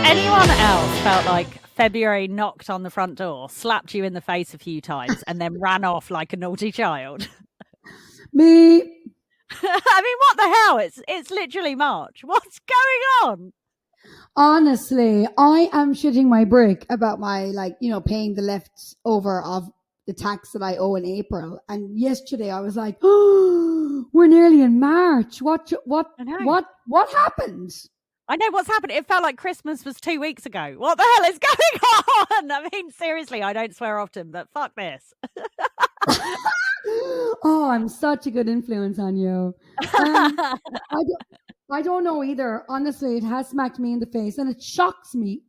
anyone else felt like February knocked on the front door, slapped you in the face a few times, and then ran off like a naughty child? Me. I mean, what the hell? It's literally March. What's going on? Honestly, I am shitting my brick about my paying the leftover of the tax that I owe in April. And yesterday I was like, oh, we're nearly in March. I know. What happened? I know what's happened. It felt like Christmas was 2 weeks ago. What the hell is going on? I mean, seriously, I don't swear often, but fuck this. Oh, I'm such a good influence on you. Um, I don't know either. Honestly, it has smacked me in the face, and it shocks me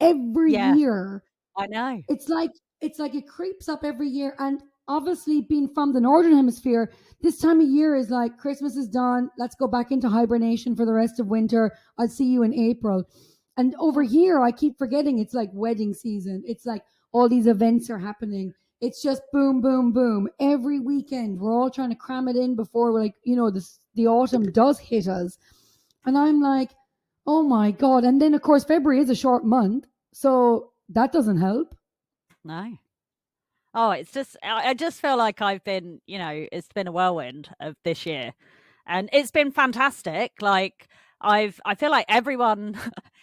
every Yeah, year. I know. It's like it creeps up every year, and obviously, being from the northern hemisphere, this time of year is like Christmas is done. Let's go back into hibernation for the rest of winter. I'll see you in April. And over here, I keep forgetting it's like wedding season. It's like all these events are happening. It's just boom, boom, boom every weekend. We're all trying to cram it in before we're the autumn does hit us. And I'm like, oh my God. And then, of course, February is a short month. So that doesn't help. No. Oh, it's just, I just feel like I've been, it's been a whirlwind of this year. And it's been fantastic. Like, I feel like everyone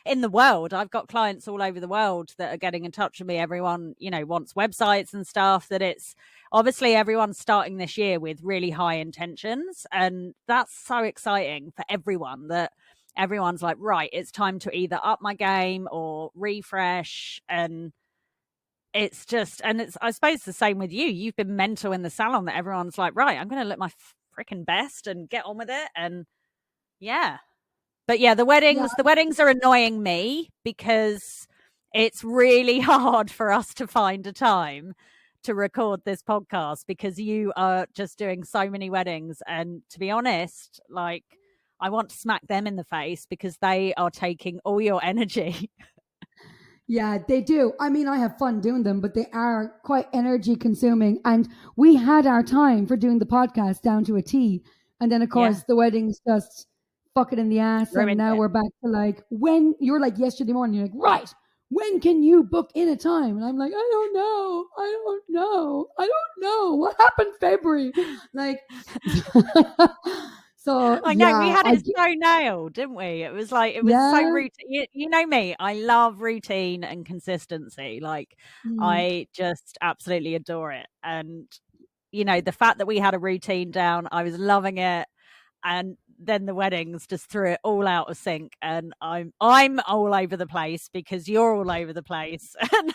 in the world, I've got clients all over the world that are getting in touch with me. Everyone, wants websites and stuff. That it's obviously everyone's starting this year with really high intentions. And that's so exciting for everyone that everyone's like, right, it's time to either up my game or refresh. And it's just, and it's, I suppose the same with you. You've been mental in the salon that everyone's like, right, I'm going to look my freaking best and get on with it. And yeah. But yeah, Yeah. the weddings are annoying me because it's really hard for us to find a time to record this podcast because you are just doing so many weddings. And to be honest, like, I want to smack them in the face because they are taking all your energy. Yeah, they do. I mean, I have fun doing them, but they are quite energy consuming. And we had our time for doing the podcast down to a T. And then, of Yeah. course, the weddings just fuck it in the ass. And Ruined now it. we're back to like, when you're like yesterday morning, you're like, right, when can you book in a time? And I'm like, I don't know. I don't know. I don't know. What happened February? Like, so I know, we yeah, had it so nailed, didn't we? It was like, it was so yeah. routine. You know me, I love routine and consistency. Like, Mm. I just absolutely adore it. And, the fact that we had a routine down, I was loving it. And then the weddings just threw it all out of sync. And I'm all over the place because you're all over the place. And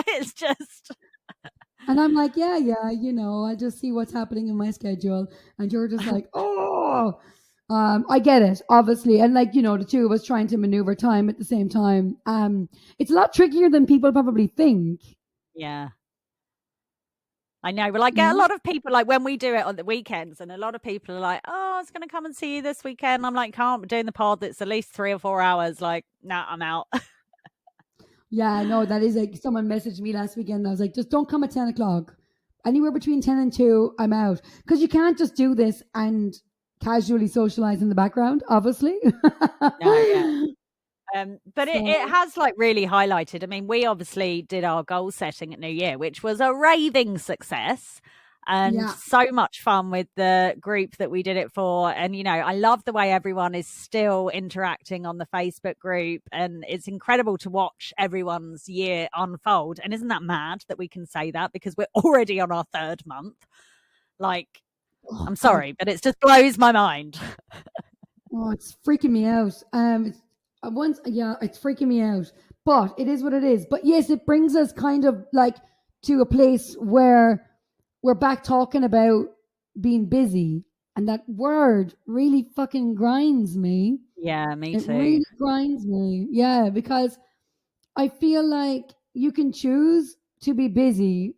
it's just, And I'm like, yeah, yeah, I just see what's happening in my schedule. And you're just like, oh, I get it, obviously. And like, the two of us trying to maneuver time at the same time. It's a lot trickier than people probably think. yeah. I know. Well, I get a Yeah. lot of people like when we do it on the weekends, and a lot of people are like, "Oh, I was going to come and see you this weekend." I'm like, "Can't. We're doing the pod. That's at least 3 or 4 hours." Like, nah, I'm out. Yeah, no, that is like someone messaged me last weekend. I was like, just don't come at 10 o'clock. Anywhere between 10 and 2, I'm out. Because you can't just do this and casually socialize in the background, obviously. No, yeah. But it So, has like really highlighted. I mean, we obviously did our goal setting at New Year, which was a raving success and yeah. so much fun with the group that we did it for. And, I love the way everyone is still interacting on the Facebook group. And it's incredible to watch everyone's year unfold. And isn't that mad that we can say that because we're already on our third month? Like, Oh, I'm God. sorry, but it just blows my mind. Oh, it's freaking me out. Yeah, it's freaking me out. But it is what it is. But yes, it brings us kind of like to a place where we're back talking about being busy, and that word really fucking grinds me. Yeah, me It too. really grinds me. Yeah, because I feel like you can choose to be busy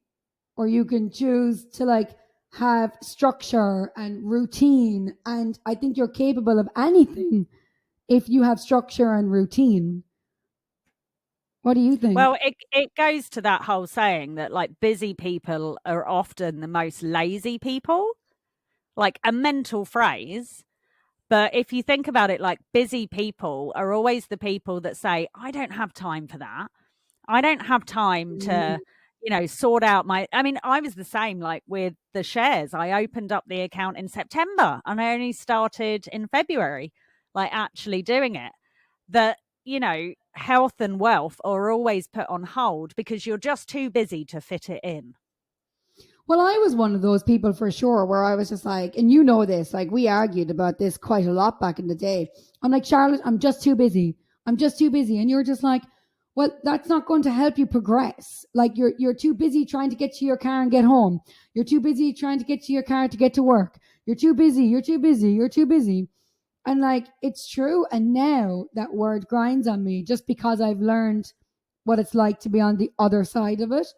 or you can choose to like have structure and routine, and I think you're capable of anything if you have structure and routine. What do you think? Well, it goes to that whole saying that like busy people are often the most lazy people, like a mental phrase, But if you think about it, like busy people are always the people that say, I don't have time for that. I don't have time Mm. to, sort out I mean, I was the same like with the shares. I opened up the account in September and I only started in February, like actually doing it. That, health and wealth are always put on hold because you're just too busy to fit it in. Well, I was one of those people for sure where I was just like, and you know this, like we argued about this quite a lot back in the day. I'm like, Charlotte, I'm just too busy. I'm just too busy. And you're just like, well, that's not going to help you progress. Like you're too busy trying to get to your car and get home. You're too busy trying to get to your car to get to work. You're too busy. You're too busy. You're too busy. And like it's true. And now that word grinds on me just because I've learned what it's like to be on the other side of it,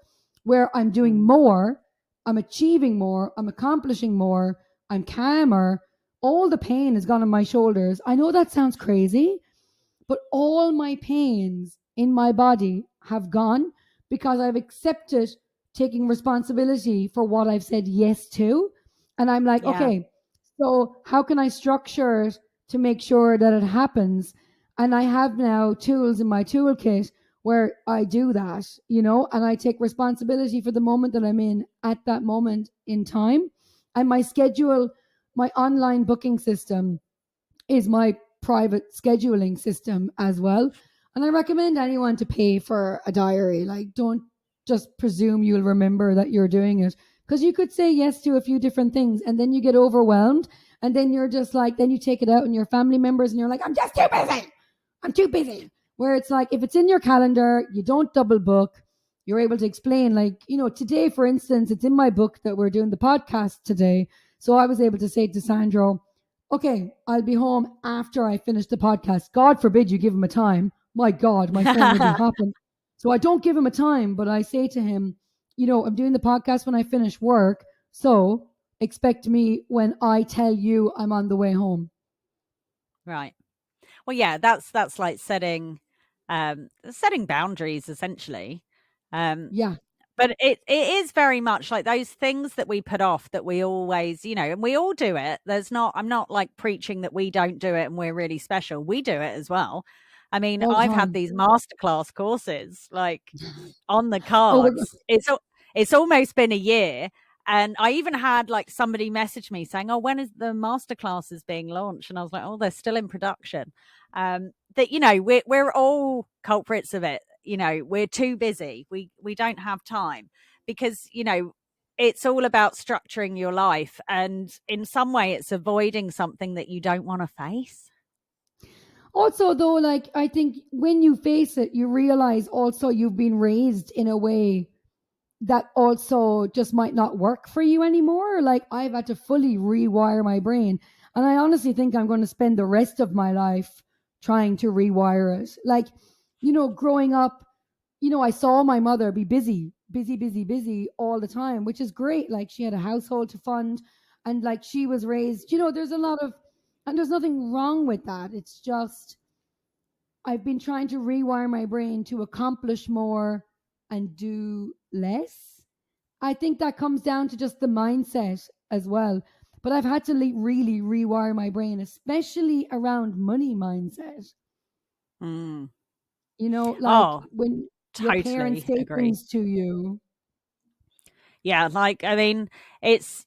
where I'm doing Mm. more, I'm achieving more, I'm accomplishing more, I'm calmer. All the pain has gone on my shoulders. I know that sounds crazy, but all my pains in my body have gone because I've accepted taking responsibility for what I've said yes to. And I'm like, Yeah. okay, so how can I structure it to make sure that it happens? And I have now tools in my toolkit where I do that, and I take responsibility for the moment that I'm in at that moment in time. And my schedule, my online booking system is my private scheduling system as well. And I recommend anyone to pay for a diary. Like, don't just presume you'll remember that you're doing it because you could say yes to a few different things and then you get overwhelmed. And then you're just like, then you take it out on your family members and you're like, I'm just too busy. I'm too busy. Where it's like, if it's in your calendar, you don't double book. You're able to explain, like, today, for instance, it's in my book that we're doing the podcast today. So I was able to say to Sandro, okay, I'll be home after I finish the podcast. God forbid you give him a time. My God, my phone will be hopping. So I don't give him a time, but I say to him, I'm doing the podcast when I finish work. So expect me when I tell you I'm on the way home. Right. Well, yeah, that's like setting boundaries essentially. Um, Yeah. but it is very much like those things that we put off that we always, and we all do it. I'm not like preaching that we don't do it and we're really special. We do it as well. I mean, All the I've had time. these masterclass courses like on the Oh, the, cards. It's almost been a year. And I even had like somebody message me saying, "Oh, when is the masterclasses being launched?" And I was like, "Oh, they're still in production." That we're all culprits of it. We're too busy. We don't have time because it's all about structuring your life, and in some way, it's avoiding something that you don't want to face. also, though, like, I think when you face it, you realize also you've been raised in a way that also just might not work for you anymore. Like I've had to fully rewire my brain. And I honestly think I'm going to spend the rest of my life trying to rewire it. Like, growing up, I saw my mother be busy, busy, busy, busy all the time, which is great. Like she had a household to fund and like she was raised, there's a lot of, and there's nothing wrong with that. It's just, I've been trying to rewire my brain to accomplish more and do less. I think that comes down to just the mindset as well. But I've had to really rewire my brain, especially around money mindset. Mm. Like Oh, when your parents totally say agree. things to you. Yeah, like I mean, it's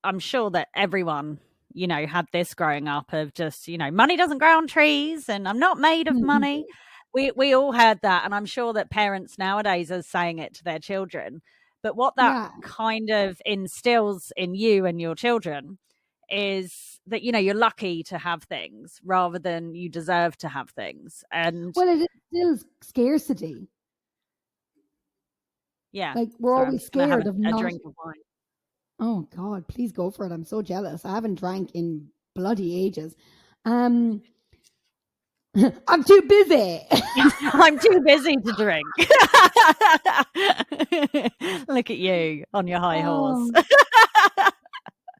I'm sure that everyone had this growing up of just money doesn't grow on trees, and I'm not made of money. We all heard that, and I'm sure that parents nowadays are saying it to their children. But what that Yeah. kind of instills in you and your children is that you're lucky to have things rather than you deserve to have things. And Well, it is still scarcity. yeah, Like we're so I'm always just gonna have scared of a not. drink of wine. Oh God, please go for it. I'm so jealous. I haven't drank in bloody ages. Um, I'm too busy. I'm too busy to drink. Look at you on your high horse. Oh,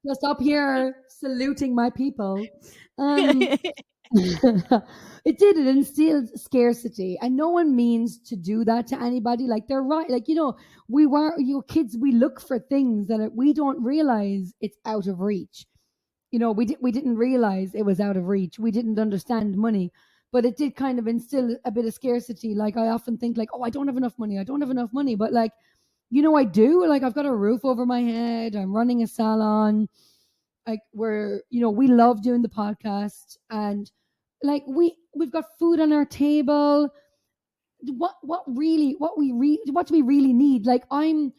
just up here saluting my people. Um, it did. It instilled scarcity, and no one means to do that to anybody. Like they're right. Like we were kids. We look for things that we don't realize it's out of reach. we didn't realize it was out of reach. We didn't understand money, but it did kind of instill a bit of scarcity. Like I often think like, oh, I don't have enough money. I don't have enough money. But like, I do. Like I've got a roof over my head. I'm running a salon. Like we love doing the podcast, and like we've got food on our table. What do we really need? Like I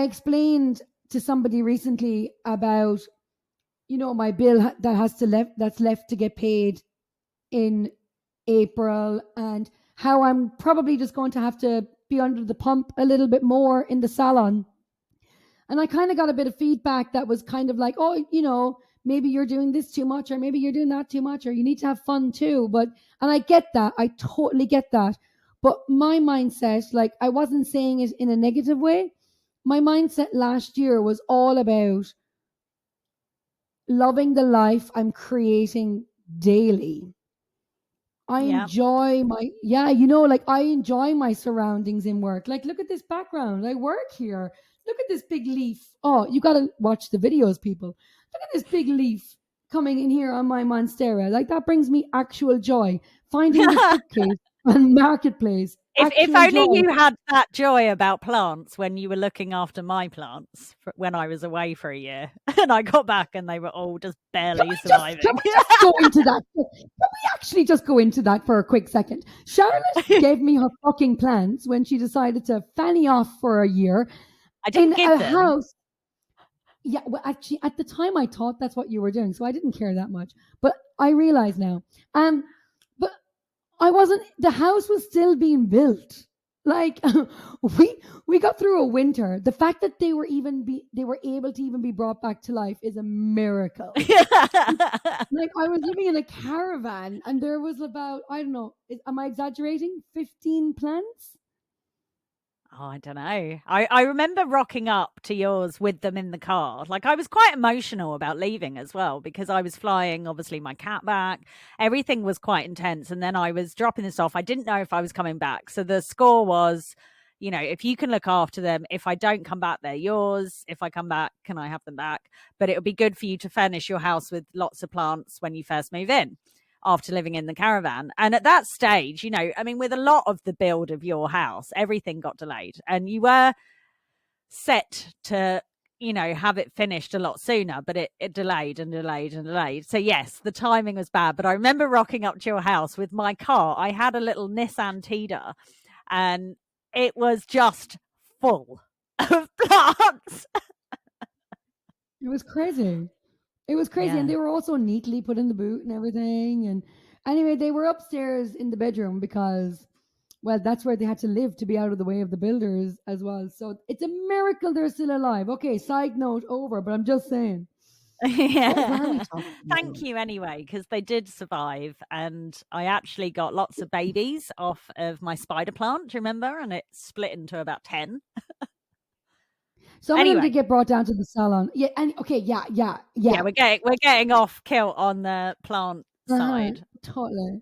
explained to somebody recently about my bill that's left to get paid in April, and how I'm probably just going to have to be under the pump a little bit more in the salon. And I kind of got a bit of feedback that was kind of like, oh, maybe you're doing this too much, or maybe you're doing that too much, or you need to have fun too. And I get that. I totally get that. But my mindset, like, I wasn't saying it in a negative way. My mindset last year was all about loving the life I'm creating daily. I Yeah. enjoy like I enjoy my surroundings in work. Like, look at this background. I work here. Look at this big leaf. Oh, you got to watch the videos, people. Look at this big leaf coming in here on my Monstera. Like, that brings me actual joy. Finding this bookcase on Marketplace, If actual only joy. you had that joy about plants when you were looking after my plants when I was away for a year, and I got back and they were all just barely Can surviving. we just go into that? Can we actually just go into that for a quick second? Charlotte gave me her fucking plants when she decided to fanny off for a year I didn't in give a them. house. Yeah, well, actually, at the time I thought that's what you were doing, so I didn't care that much. But I realize now. But I wasn't. The house was still being built. Like we got through a winter. The fact that they were able to even be brought back to life is a miracle. Like I was living in a caravan, and there was about, I don't know. Am I exaggerating? 15 plants. Oh, I don't know. I remember rocking up to yours with them in the car. Like, I was quite emotional about leaving as well because I was flying, obviously, my cat back. Everything was quite intense. And then I was dropping this off. I didn't know if I was coming back. So the score was, if you can look after them, if I don't come back, they're yours. If I come back, can I have them back? But it would be good for you to furnish your house with lots of plants when you first move in after living in the caravan. And at that stage, I mean, with a lot of the build of your house, everything got delayed and you were set to, have it finished a lot sooner, but it delayed and delayed and delayed. So yes, the timing was bad. But I remember rocking up to your house with my car. I had a little Nissan Tida and it was just full of plants. It was crazy. It was crazy, and Yeah. they were also neatly put in the boot and everything. And anyway, they were upstairs in the bedroom because, well, that's where they had to live to be out of the way of the builders as well. So it's a miracle they're still alive. Okay, side note over, but I'm just saying. What were we Yeah. talking Thank about? you anyway, because they did survive. And I actually got lots of babies off of my spider plant, do you remember? And it split into about 10. Some of them did Anyway, get brought down to the salon. Yeah, and okay, yeah, yeah, yeah, yeah. we're getting off kilt on the plant Uh-huh, side. totally.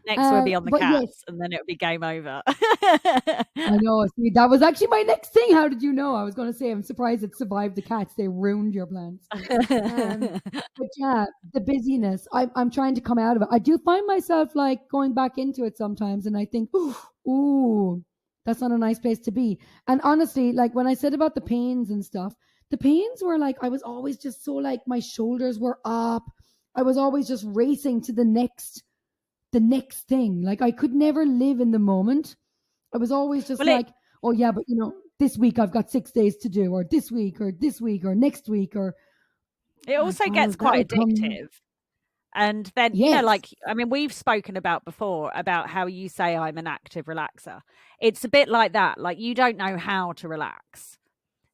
Next we'll be on the But yes, cats, and then it'll be game over. I know. See, that was actually my next thing. How did you know? I was going to say, I'm surprised it survived the cats. They ruined your plans. Um, but yeah, the busyness. I'm trying to come out of it. I do find myself like going back into it sometimes, and I think, ooh, that's not a nice place to be. And honestly, like when I said about the pains and stuff, the pains were like I was always just so like my shoulders were up. I was always just racing to the next thing. Like I could never live in the moment. I was always just Well, it like, oh yeah, but this week I've got 6 days to do, or this week, or next week, or it like, also oh, gets that'll quite come. addictive. And then, Yes. like, I mean, we've spoken about before about how you say I'm an active relaxer. It's a bit like that. Like, you don't know how to relax.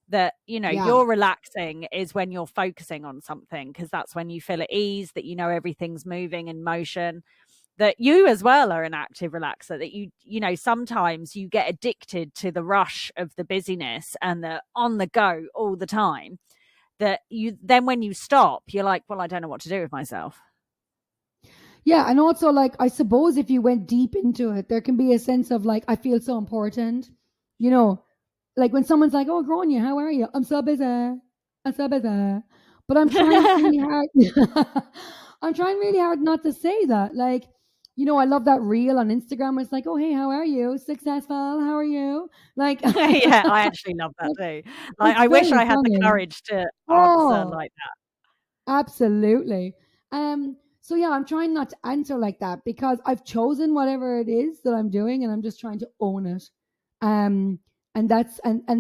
That, Yeah. you're relaxing is when you're focusing on something because that's when you feel at ease, that everything's moving in motion. That you as well are an active relaxer, that sometimes you get addicted to the rush of the busyness and the on the go all the time, that you then when you stop, you're like, well, I don't know what to do with myself. Yeah. And also, like, I suppose if you went deep into it, there can be a sense of like, I feel so important. You know, like when someone's like, oh, Grania, how are you? I'm so busy. I'm so busy. But I'm trying really hard. I'm trying really hard not to say that. Like, I love that reel on Instagram. Where it's like, oh, hey, how are you? Successful. How are you? Like, Yeah, I actually love that too. it's I wish very I had the funny. courage to answer Oh, like that. absolutely. So yeah, I'm trying not to answer like that because I've chosen whatever it is that I'm doing and I'm just trying to own it. Um, and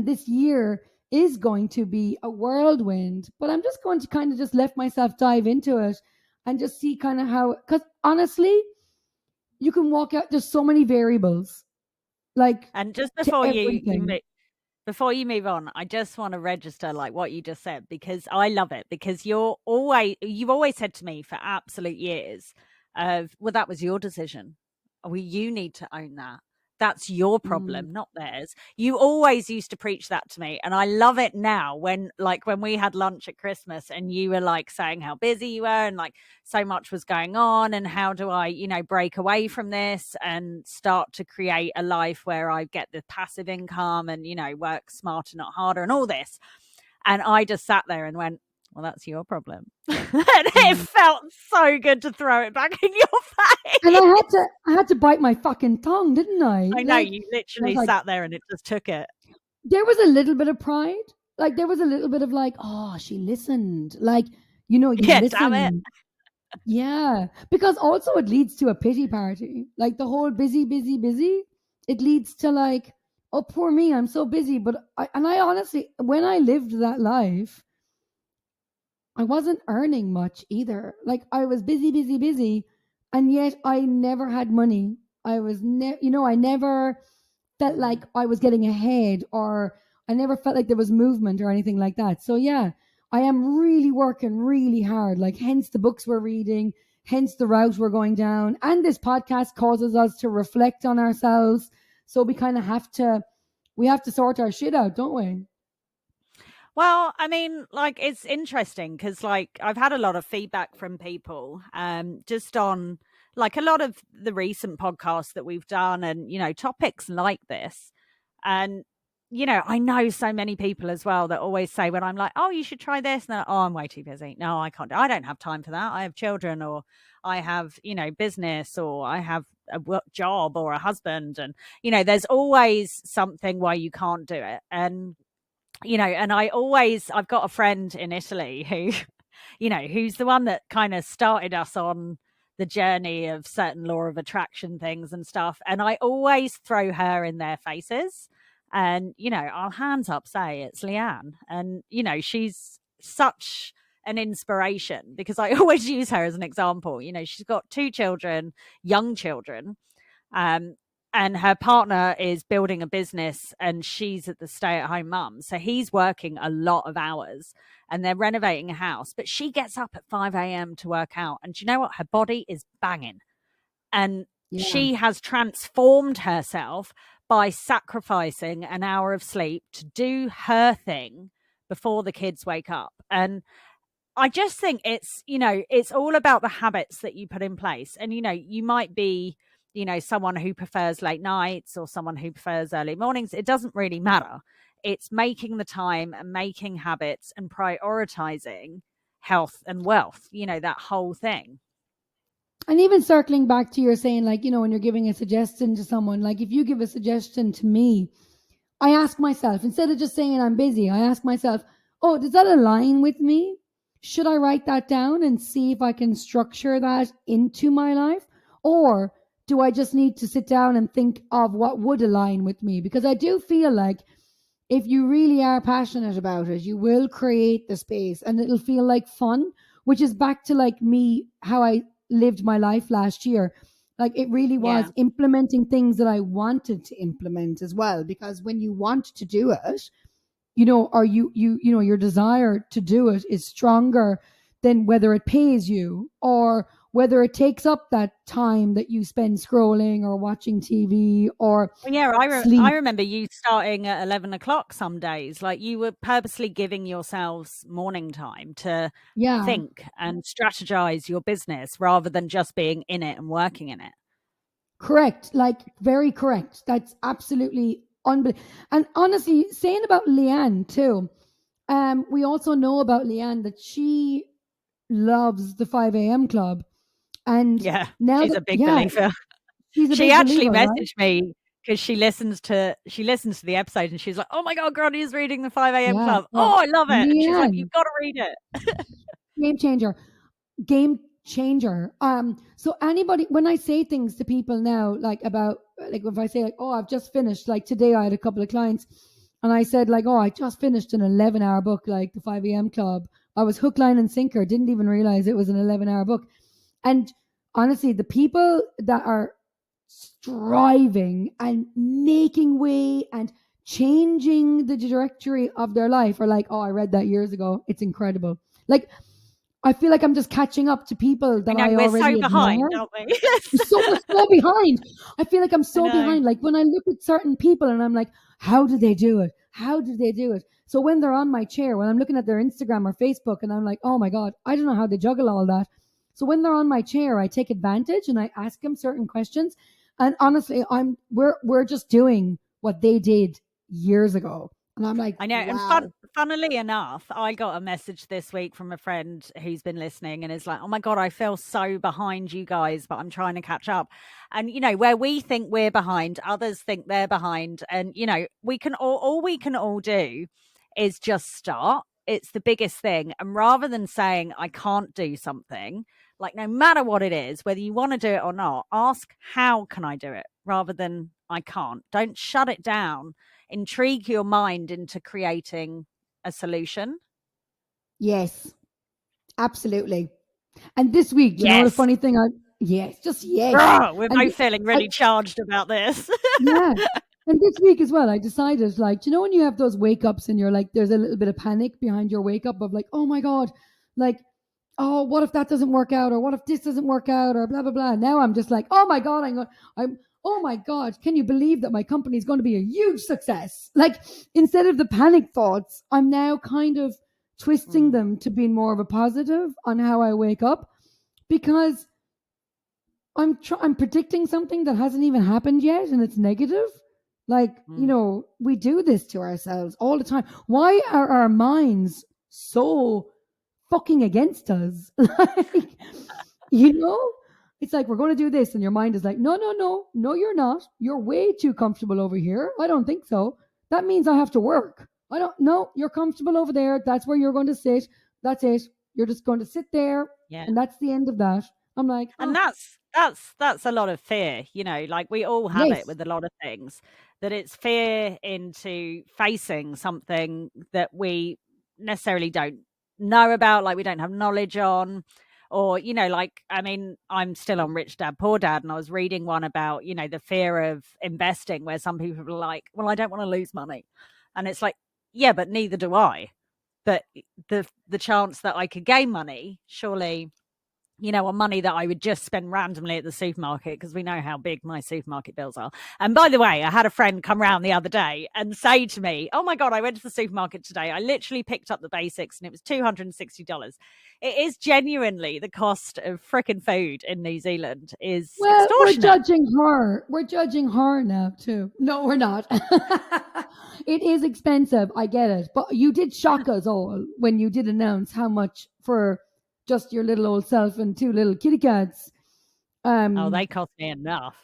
this year is going to be a whirlwind, but I'm just going to kind of just let myself dive into it and just see kind of how, because honestly, you can walk out, there's so many variables, like And just to everything. before you move on, I just want to register like what you just said because I love it because you've always said to me for absolute years of well that was your decision. Well, you need to own that. That's your Mm, problem, not theirs. You always used to preach that to me and I love it now when we had lunch at Christmas and you were like saying how busy you were and like so much was going on and how do I, break away from this and start to create a life where I get the passive income and, work smarter, not harder and all this. And I just sat there and went, well, that's your problem. And it mm. felt so good to throw it back in your And face. I had to bite my fucking tongue, didn't I? I know Like, you and I was literally like, sat there and it just took it. there was a little bit of pride. Like there was a little bit of like, oh, she listened. Like, you Yeah, damn it. listen. Yeah. Because also it leads to a pity party. Like the whole busy, busy, busy. It leads to like, oh, poor me, I'm so busy. But I honestly, when I lived that life, I wasn't earning much either. Like I was busy, busy, busy, and yet I never had money. I never felt like Mm. I was getting ahead or I never felt like there was movement or anything like that. So yeah, I am really working really hard. Like hence the books we're reading, hence the route we're going down. And this podcast causes us to reflect on ourselves. So we kind of have to sort our shit out, don't we? Well, I mean, like it's interesting because like I've had a lot of feedback from people just on like a lot of the recent podcasts that we've done and topics like this. And I know so many people as well that always say when I'm like, "Oh, you should try this." And they're like, "Oh, I'm way too busy. No, I can't. I don't have time for that. I have children or I have, business or I have a work job or a husband." And there's always something why you can't do it. And and I've got a friend in Italy who, who's the one that kind of started us on the journey of certain law of attraction things and stuff. And I always throw her in their faces. And, our hands up say it's Leanne. And, she's such an inspiration because I always use her as an example. She's got two children, young children, um, and her partner is building a business and she's at the stay-at-home mum. So he's working a lot of hours and they're renovating a house. But she gets up at 5 a.m. to work out. And do you know what? Her body is banging. And Yeah. she has transformed herself by sacrificing an hour of sleep to do her thing before the kids wake up. And I just think it's all about the habits that you put in place. And, you might be, someone who prefers late nights or someone who prefers early mornings. It doesn't really matter. It's making the time and making habits and prioritizing health and wealth, that whole thing. And even circling back to your saying, like, when you're giving a suggestion to someone, like if you give a suggestion to me, I ask myself, instead of just saying I'm busy, I ask myself, oh, does that align with me? Should I write that down and see if I can structure that into my life? Or do I just need to sit down and think of what would align with me? Because I do feel like if you really are passionate about it, you will create the space and it'll feel like fun, which is back to like me, how I lived my life last year. Like it really was Yeah. implementing things that I wanted to implement as well. Because when you want to do it, or your desire to do it is stronger than whether it pays you or whether it takes up that time that you spend scrolling or watching TV or Well, yeah, I sleep. remember you starting at 11 o'clock some days. Like you were purposely giving yourselves morning time to Yeah. think and strategize your business rather than just being in it and working in it. Correct. Like very correct. That's absolutely unbelievable. And honestly, saying about Leanne too, We also know about Leanne that she loves the 5 a.m. club. And Yeah, now she's that, a big yeah, believer. she's a She big actually believer, right? messaged me because she listens to the episode and she's like, "Oh my god, Granny's reading the 5 a.m. Yeah. Club. Oh, Oh, I love it." And she's like, Leanne, "You've got to read it." game changer. Game changer. So anybody, when I say things to people now, like about, like if I say like, oh, I've just finished, like today I had a couple of clients and I said like, oh, I just finished an 11-hour book, like the 5 a.m. Club. I was hook, line, and sinker. Didn't even realize it was an 11-hour book. And honestly, the people that are striving and making way and changing the trajectory of their life are like, oh, I read that years ago. It's incredible. Like, I feel like I'm just catching up to people I that know, I we're so already behind, admire. aren't we? We're so behind. I feel like I'm I so know. behind. Like when I look at certain people and I'm like, how do they do it? How do they do it? So when they're on my chair, when I'm looking at their Instagram or Facebook and I'm like, oh my God, I don't know how they juggle all that. So when they're on my chair, I take advantage and I ask them certain questions. And honestly, we're just doing what they did years ago. And I'm like, I know, and wow. funnily enough, I got a message this week from a friend who's been listening and is like, "Oh my god, I feel so behind you guys, but I'm trying to catch up." And where we think we're behind, others think they're behind, and we can all we can all do is just start. It's the biggest thing, and rather than saying I can't do something, like no matter what it is, whether you want to do it or not, ask how can I do it rather than I can't. Don't shut it down, intrigue your mind into creating a solution. Yes, absolutely. And this week, you know, the Yes. funny thing, yes, just yes. We're And both feeling I, really charged about this. yeah. And this week as well, I decided, like, you know, when you have those wake ups and you're like, there's a little bit of panic behind your wake up of like, oh my God, like, oh, what if that doesn't work out? Or what if this doesn't work out? Or blah, blah, blah. Now I'm just like, oh my God, oh my God, can you believe that my company is going to be a huge success? Like, instead of the panic thoughts, I'm now kind of twisting Mm, them to being more of a positive on how I wake up because I'm predicting something that hasn't even happened yet and it's negative. Like, you mm. know, we do this to ourselves all the time. Why are our minds so fucking against us? Like, you know, it's like we're going to do this and your mind is like, "No, no, no. No, you're not. You're way too comfortable over here. I don't think so. That means I have to work. I don't know. You're comfortable over there. That's where you're going to sit. That's it. You're just going to sit there Yeah. and that's the end of that." I'm like, And "Oh, that's a lot of fear, like we all have it yes. with a lot of things, that it's fear into facing something that we necessarily don't know about, like we don't have knowledge on, or like, I mean, I'm still on Rich Dad Poor Dad, and I was reading one about the fear of investing, where some people are like, well, I don't want to lose money, and it's like, yeah, but neither do I. But the chance that I could gain money, surely, on money that I would just spend randomly at the supermarket, because we know how big my supermarket bills are. And by the way, I had a friend come round the other day and say to me, "Oh my God, I went to the supermarket today. I literally picked up the basics and it was $260. It is genuinely the cost of frickin' food in New Zealand is Well, we're extortionate." judging her. We're judging her now too. No, we're not. It is expensive. I get it, but you did shock us all when you did announce how much for just your little old self and two little kitty cats. Oh, Um, they cost me enough.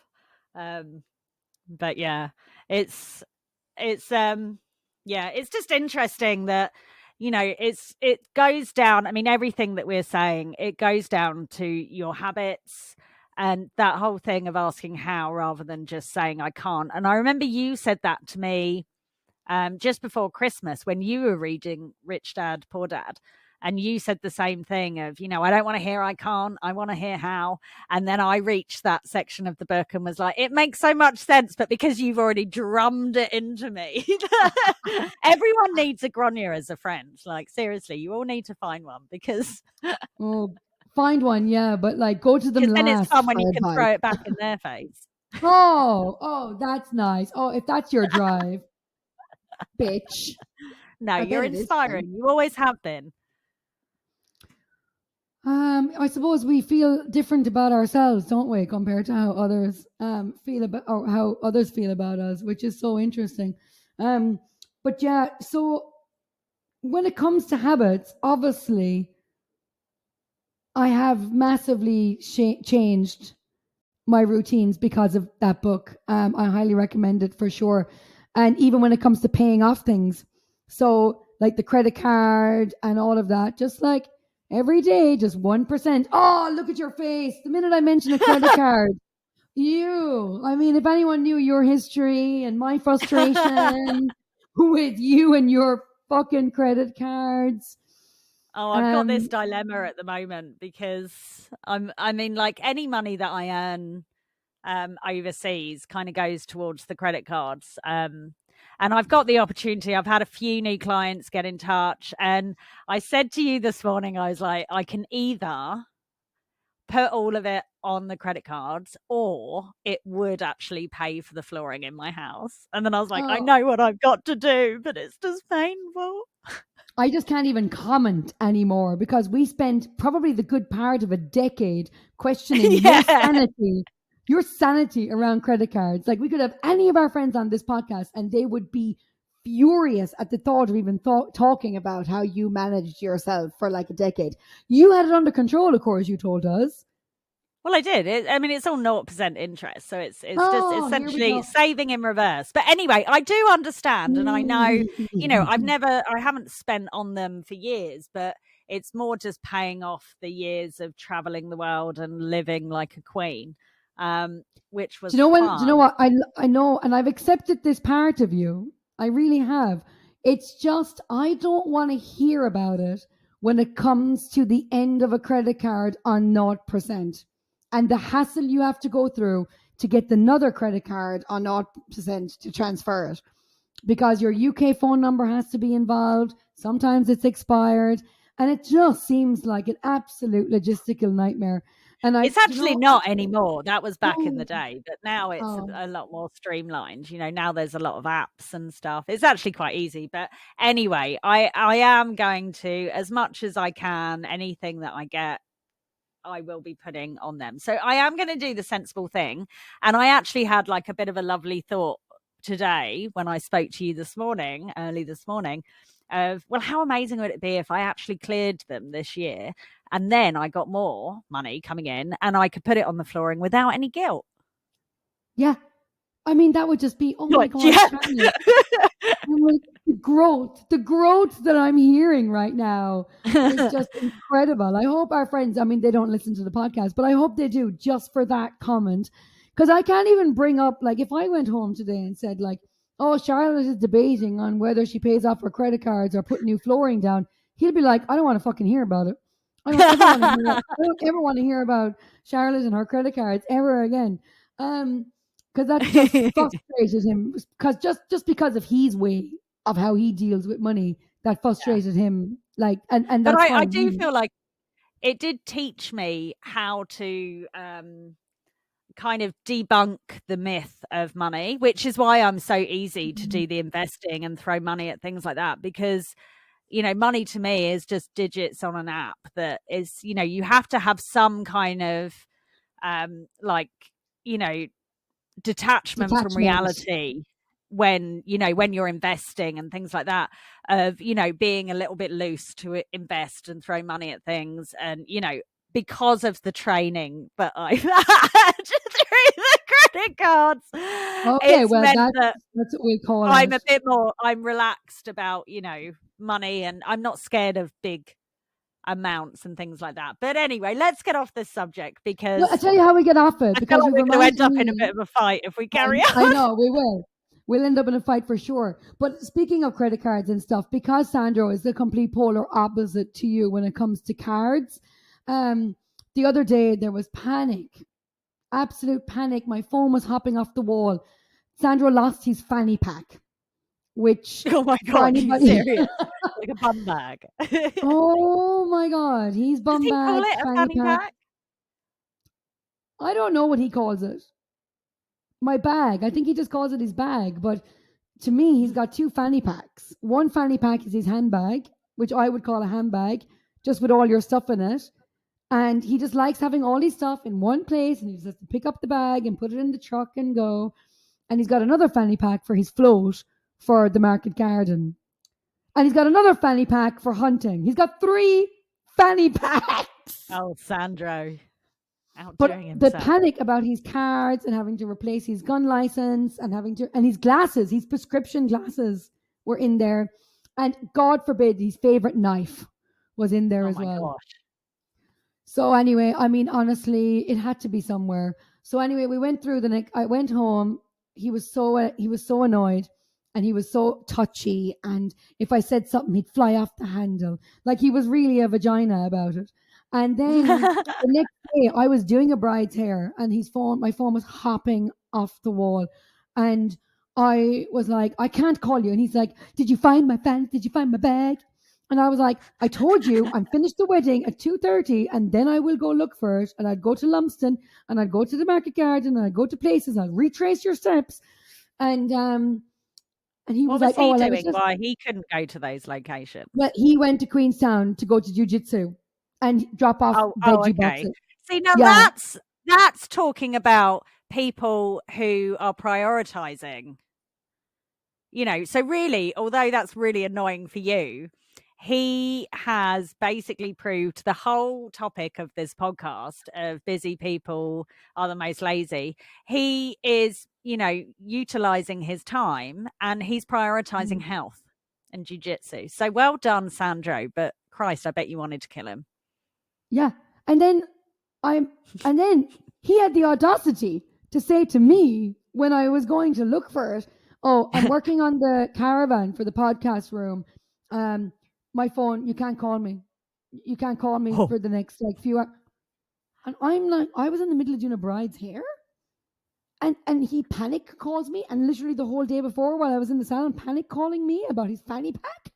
Um, but yeah, it's it's yeah, it's just interesting that it goes down. I mean, everything that we're saying, it goes down to your habits, and that whole thing of asking how rather than just saying I can't. And I remember you said that to me just before Christmas when you were reading Rich Dad Poor Dad. And you said the same thing of, I don't want to hear I can't, I want to hear how. And then I reached that section of the book and was like, it makes so much sense, but because you've already drummed it into me. Everyone needs a Grania as a friend. Like, seriously, you all need to find one, because oh, find one, yeah, but like go to them then it's last fun when for you can advice. throw it back in their face. Oh, oh, that's nice. Oh, if that's your drive, bitch. No, I bet you're it is fun. inspiring. You always have been. I suppose we feel different about ourselves, don't we, compared to how others feel about, or how others feel about us, which is so interesting. Um, but yeah, so when it comes to habits, obviously, I have massively changed my routines because of that book. I highly recommend it for sure. And even when it comes to paying off things, so like the credit card and all of that, just like every day, just 1%. Oh, look at your face. The minute I mention a credit card, I mean, if anyone knew your history and my frustration with you and your fucking credit cards. Oh, I've got this Um, dilemma at the moment because I mean, like any money that I earn overseas kind of goes towards the credit cards. And I've got the opportunity. I've had a few new clients get in touch, and I said to you this morning, I was like, I can either put all of it on the credit cards or it would actually pay for the flooring in my house. And then I was like, I oh, know what I've got to do, but it's just painful. I just can't even comment anymore because we spent probably the good part of a decade questioning Yeah. your sanity around credit cards. Like we could have any of our friends on this podcast and they would be furious at the thought of even talking about how you managed yourself for like a decade. You had it under control, of course, you told us. Well, I did. I mean, it's all 0% interest, so it's just Oh, here we essentially go. saving in reverse. But anyway, I do understand, and I know, I haven't spent on them for years, but it's more just paying off the years of traveling the world and living like a queen, which Do was you know when? Do you know fun. what? I know, and I've accepted this part of you. I really have. It's just I don't want to hear about it when it comes to the end of a credit card on 0%, and the hassle you have to go through to get another credit card on 0% to transfer it because your UK phone number has to be involved. Sometimes it's expired, and it just seems like an absolute logistical nightmare. And It's actually not anymore. That was back in the oh, day, but now it's oh, a lot more streamlined. Now there's a lot of apps and stuff. It's actually quite easy. But anyway, I am going to, as much as I can, anything that I get, I will be putting on them. So I am going to do the sensible thing. And I actually had like a bit of a lovely thought today when I spoke to you early this morning, of, well, how amazing would it be if I actually cleared them this year and then I got more money coming in and I could put it on the flooring without any guilt? yeah. I mean, that would just be, oh You're my like, God, yeah. Charlotte. I'm like, the growth that I'm hearing right now is just incredible. I hope our friends, I mean, they don't listen to the podcast, but I hope they do just for that comment. Because I can't even bring up, like, if I went home today and said, like, oh, Charlotte is debating on whether she pays off her credit cards or put new flooring down, he'd be like, I don't want to fucking hear about it. I don't ever want to hear about Charlotte and her credit cards ever again. Because that just frustrated him. Because just because of his way of how he deals with money, that Yeah. frustrated him. Like, and But that's I fine. do feel like it did teach me how to kind of debunk the myth of money, which is why I'm so easy to Mhm. do the investing and throw money at things like that. Because, money to me is just digits on an app that is, you have to have some kind of like, you know, detachment from Detachment. reality when you're investing and things like that, of being a little bit loose to invest and throw money at things, and because of the training that I've had through the credit cards, Okay, it's well, meant that that's what we call it. I'm relaxed about money, and I'm not scared of big amounts and things like that. But anyway, let's get off this subject No, I because tell you how we get off it I feel because like you've we're going to reminded end up in a me. bit of a fight if we I, carry I on. know we will. We'll end up in a fight for sure. But speaking of credit cards and stuff, because Sandro is the complete polar opposite to you when it comes to cards, um, the other day there was panic, absolute panic. My phone was hopping off the wall. Sandro lost his fanny pack, which Oh my for god, you anybody, serious? Like a bum bag. Does oh my God, he's bum he call bag, it a fanny fanny pack. pack? I don't know what he calls it. My bag. I think he just calls it his bag, but to me, he's got two fanny packs. One fanny pack is his handbag, which I would call a handbag, just with all your stuff in it. And he just likes having all his stuff in one place, and he just has to pick up the bag and put it in the truck and go. And he's got another fanny pack for his float for the market garden. And he's got another fanny pack for hunting. He's got 3 fanny packs. Oh, Sandro, But outdoing the himself. panic about his cards and having to replace his gun license and his glasses, his prescription glasses were in there. And God forbid his favorite knife was in there Oh as my well. gosh. So anyway, I mean, honestly, it had to be somewhere. So anyway, we went through the next. I went home. He was so annoyed, and he was so touchy. And if I said something, he'd fly off the handle. Like he was really a vagina about it. And then the next day, I was doing a bride's hair, and my phone was hopping off the wall, and I was like, I can't call you. And he's like, Did you find my fan? Did you find my bag? And I was like, I told you I'm finished the wedding at 2:30 and then I will go look for it. And I'd go to Lumsden and I'd go to the market garden and I'd go to places, I'd retrace your steps. And he was What like, was oh, he well, I was doing? just, Why he couldn't go to those locations? well, he went to Queenstown to go to jujitsu and drop off Oh, veggie okay. boxes. See, now Yeah. that's talking about people who are prioritizing. So really, although that's really annoying for you, he has basically proved the whole topic of this podcast of busy people are the most lazy. He is, utilizing his time and he's prioritizing Mm. health and jujitsu. So well done, Sandro. But Christ, I bet you wanted to kill him. Yeah. And then I'm and then he had the audacity to say to me when I was going to look for it, "Oh, I'm working on the caravan for the podcast room. My phone, you can't call me. You can't call me Oh. for the next like few hours." And I'm like, I was in the middle of doing a bride's hair, and he panic calls me, and literally the whole day before while I was in the salon, panic calling me about his fanny pack.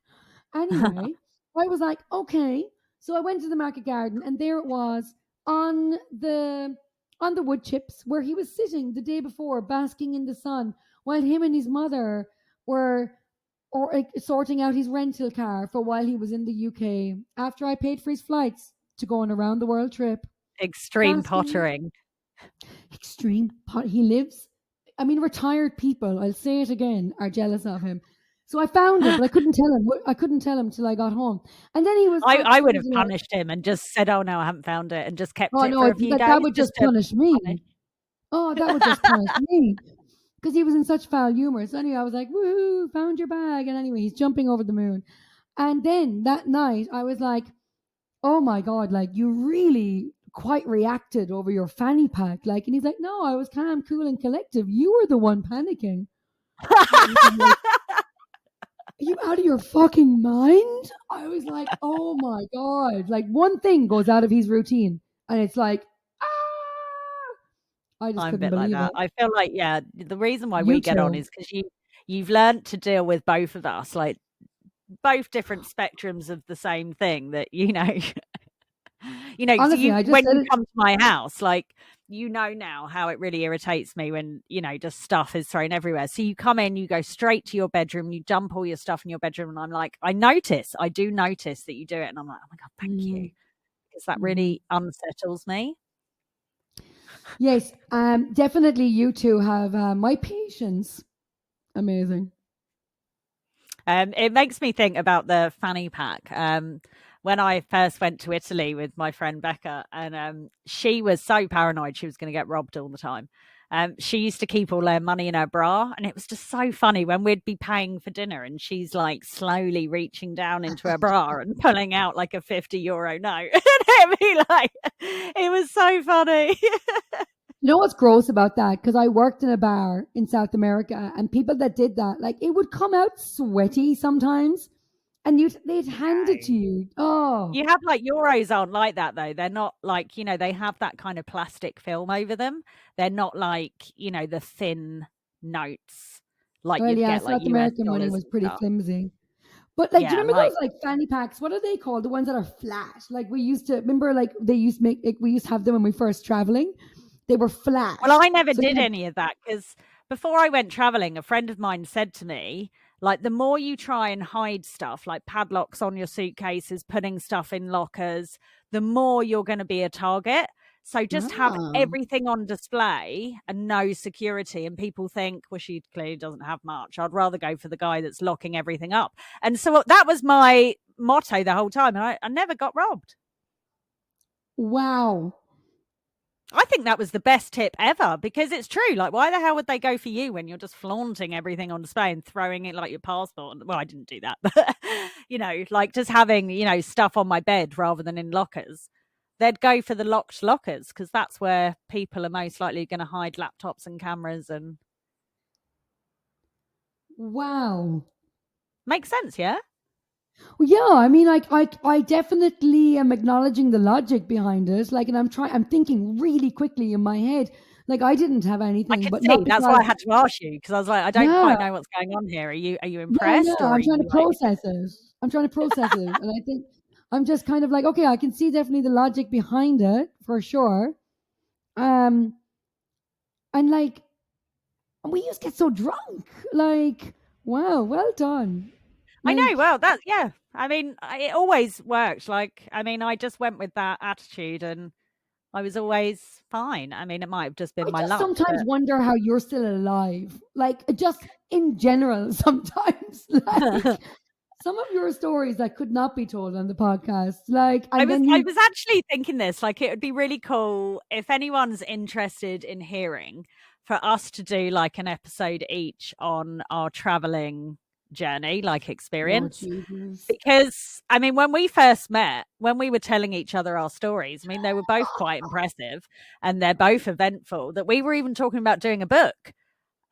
Anyway, I was like, okay. So I went to the market garden, and there it was on the wood chips where he was sitting the day before, basking in the sun, while him and his mother were sorting out his rental car for while he was in the UK. After I paid for his flights to go on a round the world trip, Extreme basking pottering. extreme. He lives. I mean, retired people. I'll say it again. Are jealous of him. So I found it, but I couldn't tell him. I couldn't tell him till I got home. And then he was I would have absolutely like, punished him and just said, "Oh no, I haven't found it," and just kept "Oh it no, for a few that days would just just to punish punish. me. Oh, that would just punish me." Because he was in such foul humor. So anyway, I was like, "Woohoo! Found your bag!" And anyway, he's jumping over the moon. And then that night, I was like, "Oh my god! Like you really quite reacted over your fanny pack." Like, and he's like, "No, I was calm, cool, and collective. You were the one panicking." I was like, are you out of your fucking mind? I was like, oh my God. Like one thing goes out of his routine and it's like, I just I'm a couldn't bit like believe it. that. I feel like, yeah, the reason why You we get on too. is because you've learned to deal with both of us, like both different spectrums of the same thing that, so Honestly, I just when said you it. come to my house, like, now how it really irritates me when, just stuff is thrown everywhere. So you come in, you go straight to your bedroom, you dump all your stuff in your bedroom. And I'm like, I do notice that you do it. And I'm like, oh my God, thank Mm-hmm. you. Because that Mm-hmm. really unsettles me. Yes, definitely you two have my patience. Amazing. It makes me think about the fanny pack. When I first went to Italy with my friend Becca, and she was so paranoid she was going to get robbed all the time. She used to keep all her money in her bra, and it was just so funny when we'd be paying for dinner, and she's like slowly reaching down into her bra and pulling out like a €50 note, and it'd be like, it was so funny. You know what's gross about that? Because I worked in a bar in South America and people that did that, like it would come out sweaty sometimes and they'd hand it to you. Oh, You have like euros aren't like that though. They're not like, they have that kind of plastic film over them. They're not like, the thin notes like well, you'd yeah, get like South US American money dollars was and pretty stuff. flimsy. But like, do you Yeah, remember like those like fanny packs? What are they called? The ones that are flat. Like we used to remember, like they used to make. Like, we used to have them when we first traveling. They were flat. well, I never So you did had, any of that because before I went traveling, a friend of mine said to me, like, the more you try and hide stuff, like padlocks on your suitcases, putting stuff in lockers, the more you're going to be a target. So just have Ah. everything on display and no security, and people think, well, she clearly doesn't have much. I'd rather go for the guy that's locking everything up. And so that was my motto the whole time, and I never got robbed. Wow. I think that was the best tip ever because it's true. Like, why the hell would they go for you when you're just flaunting everything on display and throwing it like your passport? Well, I didn't do that, but like just having, stuff on my bed rather than in lockers. They'd go for the locked lockers because that's where people are most likely going to hide laptops and cameras and Wow. makes sense, yeah? Well, yeah, I mean, like, I definitely am acknowledging the logic behind it. Like, and I'm thinking really quickly in my head. Like, I didn't have I anything, could but see. not That's why I because, had to ask you because I was like, I don't yeah, quite know what's going on here. Are you yeah. impressed or are I'm trying to you like process it. I'm trying to process it. And I think I'm just kind of like, okay, I can see definitely the logic behind it for sure. Um, and like, we just get so drunk. Like, wow, well done. I know. Like, Well, yeah. I mean, it always worked. Like, I mean, I just went with that attitude, and I was always fine. I mean, it might have just been I my just luck, sometimes but wonder how you're still alive. Like, just in general, sometimes. Like, some of your stories that could not be told on the podcast. Like, I and was then I you, was actually thinking this. Like, it would be really cool if anyone's interested in hearing for us to do like an episode each on our traveling journey, like oh experience. Jesus. Because I mean, when we first met, when we were telling each other our stories, I mean, they were both quite impressive and they're both eventful. That we were even talking about doing a book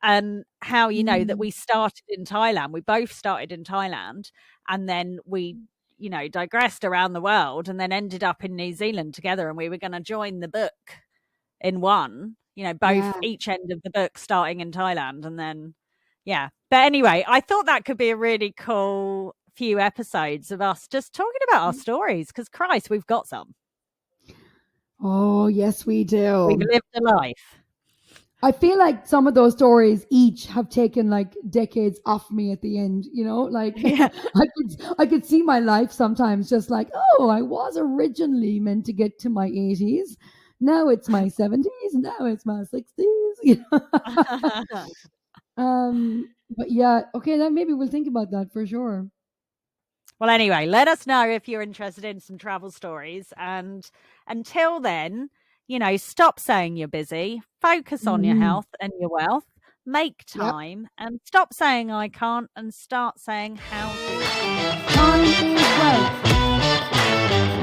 and how, that Mm, we started in Thailand. We both started in Thailand and then we, digressed around the world and then ended up in New Zealand together. And we were going to join the book in one, both yeah. each end of the book starting in Thailand and then, yeah. But anyway, I thought that could be a really cool few episodes of us just talking about our stories because Christ, we've got some. Oh, yes, we We've do. lived a life. I feel like some of those stories each have taken like decades off me at the end, like Yeah. I could see my life sometimes just like, oh, I was originally meant to get to my 80s. Now it's my 70s, now it's my 60s. But yeah, okay, then maybe we'll think about that for sure. Well, anyway, let us know if you're interested in some travel stories. And until then, stop saying you're busy, focus on your Mhm. health and your wealth, make Yep. time, and stop saying I can't and start saying how do I. Time is wealth.